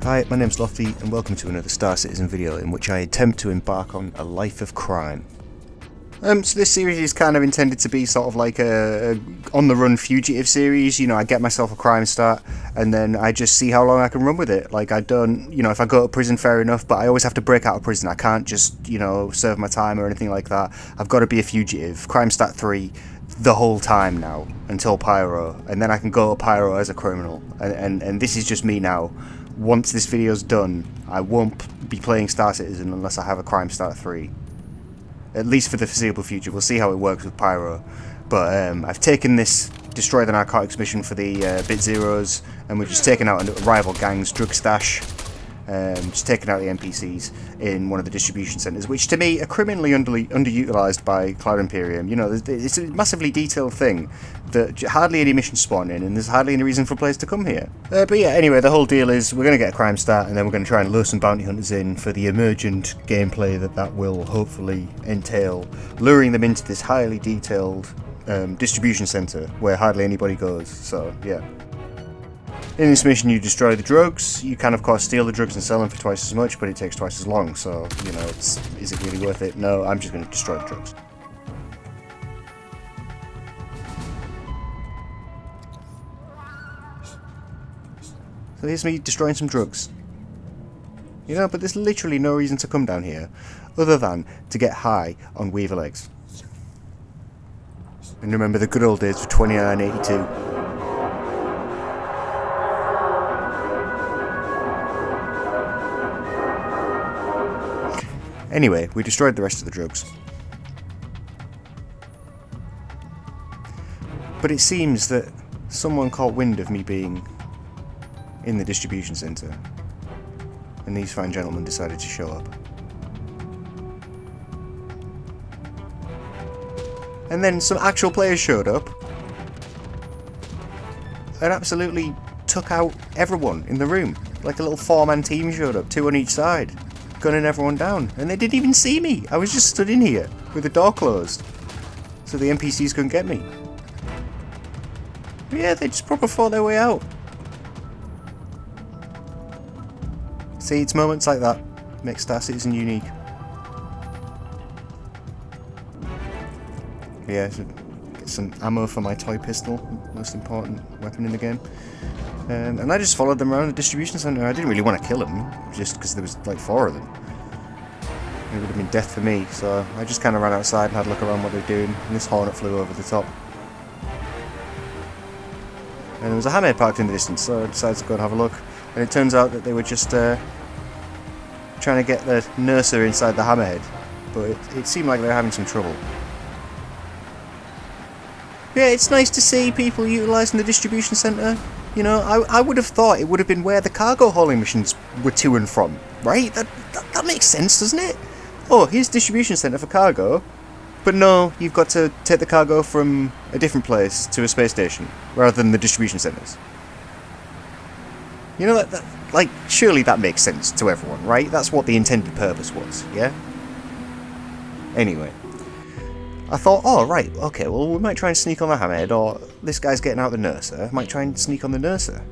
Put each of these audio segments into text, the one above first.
Hi, my name's Lofty and welcome to another Star Citizen video in which I attempt to embark on a life of crime. So this series is kind of intended to be sort of like a on-the-run fugitive series. You know, I get myself a crime start and then I just see how long I can run with it. Like, I don't, you know, if I go to prison, fair enough, but I always have to break out of prison. I can't just, you know, serve my time or anything like that. I've got to be a fugitive. Crime Stat 3 the whole time now until Pyro, and then I can go to Pyro as a criminal. And this is just me now. Once this video's done, I won't be playing Star Citizen unless I have a Crime Stat 3. At least for the foreseeable future. We'll see how it works with Pyro. But I've taken this Destroy the Narcotics mission for the Bit Zeros, and we're just taking out a rival gang's drug stash. Just taking out the NPCs in one of the distribution centres, which to me are criminally underutilised by Cloud Imperium. You know, it's a massively detailed thing that hardly any missions spawn in, and there's hardly any reason for players to come here. But yeah, anyway, the whole deal is we're going to get a crime start, and then we're going to try and lure some bounty hunters in for the emergent gameplay that will hopefully entail, luring them into this highly detailed distribution centre where hardly anybody goes. So yeah. In this mission you destroy the drugs. You can of course steal the drugs and sell them for twice as much, but it takes twice as long, so, you know, is it really worth it? No, I'm just going to destroy the drugs. So here's me destroying some drugs. You know, but there's literally no reason to come down here other than to get high on Weaver legs. And remember the good old days of 2982. Anyway, we destroyed the rest of the drugs. But it seems that someone caught wind of me being in the distribution centre, and these fine gentlemen decided to show up. And then some actual players showed up and absolutely took out everyone in the room. Like a little four-man team showed up, 2 on each side, gunning everyone down, and they didn't even see me. I was just stood in here with the door closed so the NPCs couldn't get me. But yeah, they just proper fought their way out. See, it's moments like that make Star Citizen unique. Yeah, so get some ammo for my toy pistol, most important weapon in the game. And I just followed them around the distribution centre. I didn't really want to kill them, just because there was like 4 of them. It would have been death for me, so I just kind of ran outside and had a look around what they were doing, and this Hornet flew over the top. And there was a hammerhead parked in the distance, so I decided to go and have a look. And it turns out that they were just trying to get the nurser inside the hammerhead, but it seemed like they were having some trouble. Yeah, it's nice to see people utilising the distribution centre. You know, I would have thought it would have been where the cargo hauling missions were to and from, right? That makes sense, doesn't it? Oh, here's distribution centre for cargo, but no, you've got to take the cargo from a different place to a space station, rather than the distribution centres. You know, that like, surely that makes sense to everyone, right? That's what the intended purpose was, yeah? Anyway. I thought, oh, right, okay, well, we might try and sneak on the hammerhead, or this guy's getting out the nurser, I might try and sneak on the nurser.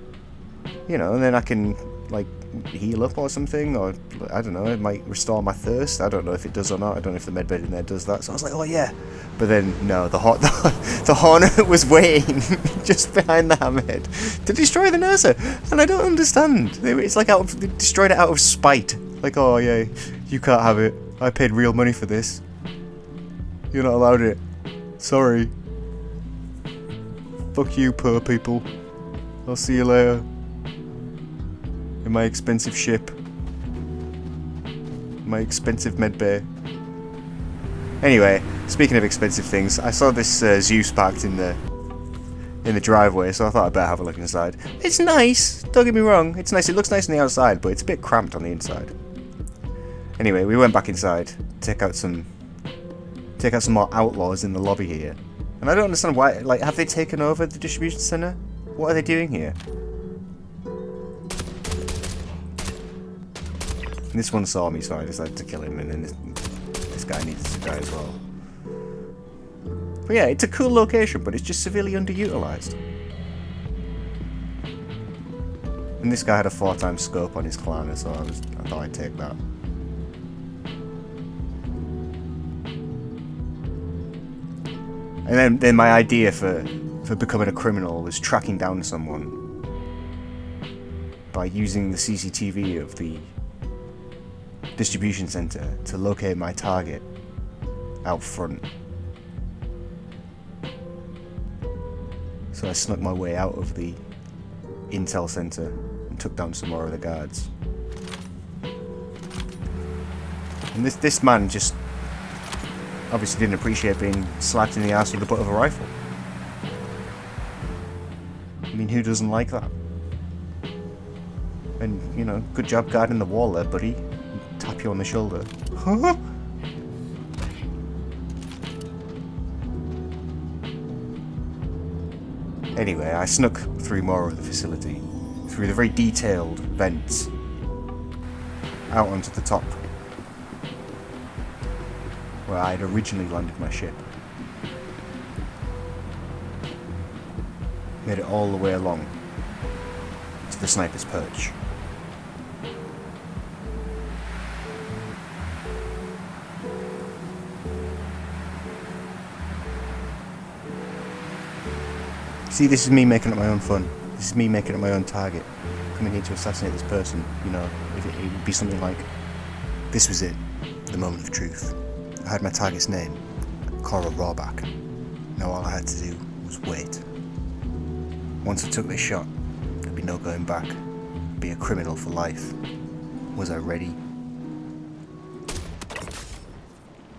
You know, and then I can, like, heal up or something, or, I don't know, it might restore my thirst. I don't know if it does or not, I don't know if the medbed in there does that, so I was like, oh, yeah. But then, no, the Hornet was waiting just behind the hammerhead to destroy the nurser, and I don't understand. It's like they destroyed it out of spite. Like, oh, yeah, you can't have it. I paid real money for this. You're not allowed it. Sorry. Fuck you, poor people. I'll see you later. In my expensive ship. My expensive medbay. Anyway, speaking of expensive things, I saw this Zeus parked in the driveway, so I thought I'd better have a look inside. It's nice, don't get me wrong. It's nice. It looks nice on the outside, but it's a bit cramped on the inside. Anyway, we went back inside to take out some more outlaws in the lobby here. And I don't understand why, like, have they taken over the distribution centre? What are they doing here? And this one saw me, so I decided to kill him, and then this guy needs to die as well. But yeah, it's a cool location, but it's just severely underutilised. And this guy had a 4x scope on his clanner, so I thought I'd take that. And then my idea for becoming a criminal was tracking down someone by using the CCTV of the distribution centre to locate my target out front. So I snuck my way out of the intel centre and took down some more of the guards. And this man just obviously didn't appreciate being slapped in the ass with the butt of a rifle. I mean, who doesn't like that? And, you know, good job guarding the wall there, buddy. Tap you on the shoulder. Huh? Anyway, I snuck through more of the facility, through the very detailed vents, out onto the top, where I had originally landed my ship. Made it all the way along to the sniper's perch. See, this is me making it my own fun. This is me making it my own target. Coming here to assassinate this person, you know, if it would be something like, this was it, the moment of truth. I had my target's name, Cora Rawback. Now all I had to do was wait. Once I took this shot, there'd be no going back. I'd be a criminal for life. Was I ready?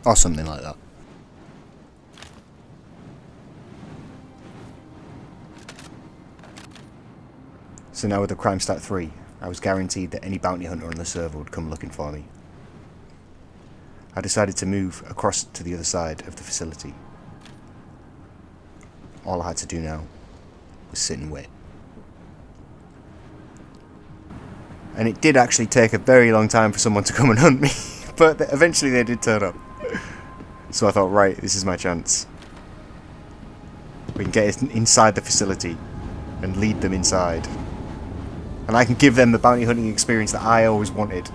Or something like that. So now with the Crime Stat 3, I was guaranteed that any bounty hunter on the server would come looking for me. I decided to move across to the other side of the facility. All I had to do now was sit and wait. And it did actually take a very long time for someone to come and hunt me, but eventually they did turn up. So I thought, right, this is my chance. We can get inside the facility and lead them inside. And I can give them the bounty hunting experience that I always wanted.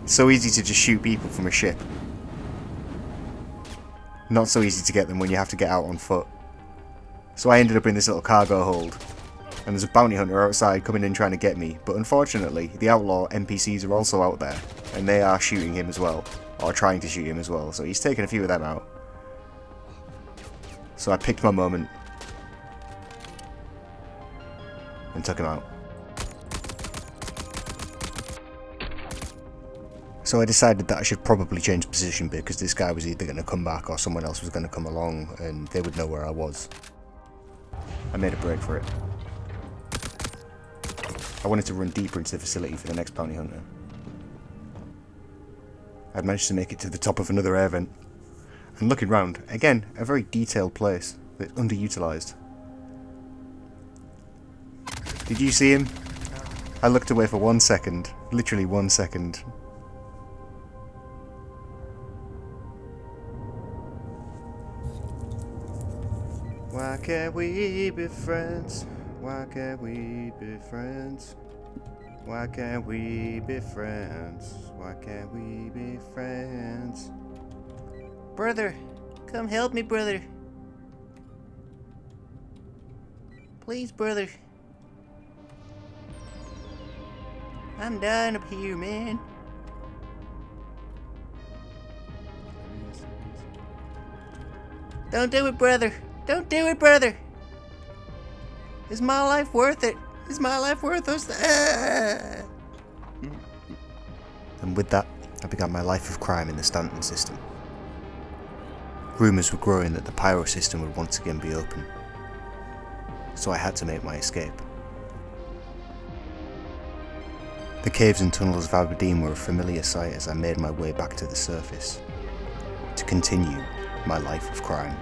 It's so easy to just shoot people from a ship. Not so easy to get them when you have to get out on foot. So I ended up in this little cargo hold. And there's a bounty hunter outside coming in trying to get me. But unfortunately, the outlaw NPCs are also out there. And they are shooting him as well. Or trying to shoot him as well. So he's taken a few of them out. So I picked my moment. And took him out. So I decided that I should probably change position because this guy was either going to come back or someone else was going to come along and they would know where I was. I made a break for it. I wanted to run deeper into the facility for the next bounty hunter. I'd managed to make it to the top of another air vent. And looking round, again, a very detailed place, but underutilised. Did you see him? I looked away for 1 second. Literally 1 second. Why can't we be friends? Why can't we be friends? Why can't we be friends? Why can't we be friends? Brother, come help me, brother. Please, brother. I'm dying up here, man. Don't do it, brother. Don't do it, brother. Is my life worth it? Is my life worth us? And with that, I began my life of crime in the Stanton system. Rumours were growing that the Pyro system would once again be open. So I had to make my escape. The caves and tunnels of Aberdeen were a familiar sight as I made my way back to the surface, to continue my life of crime.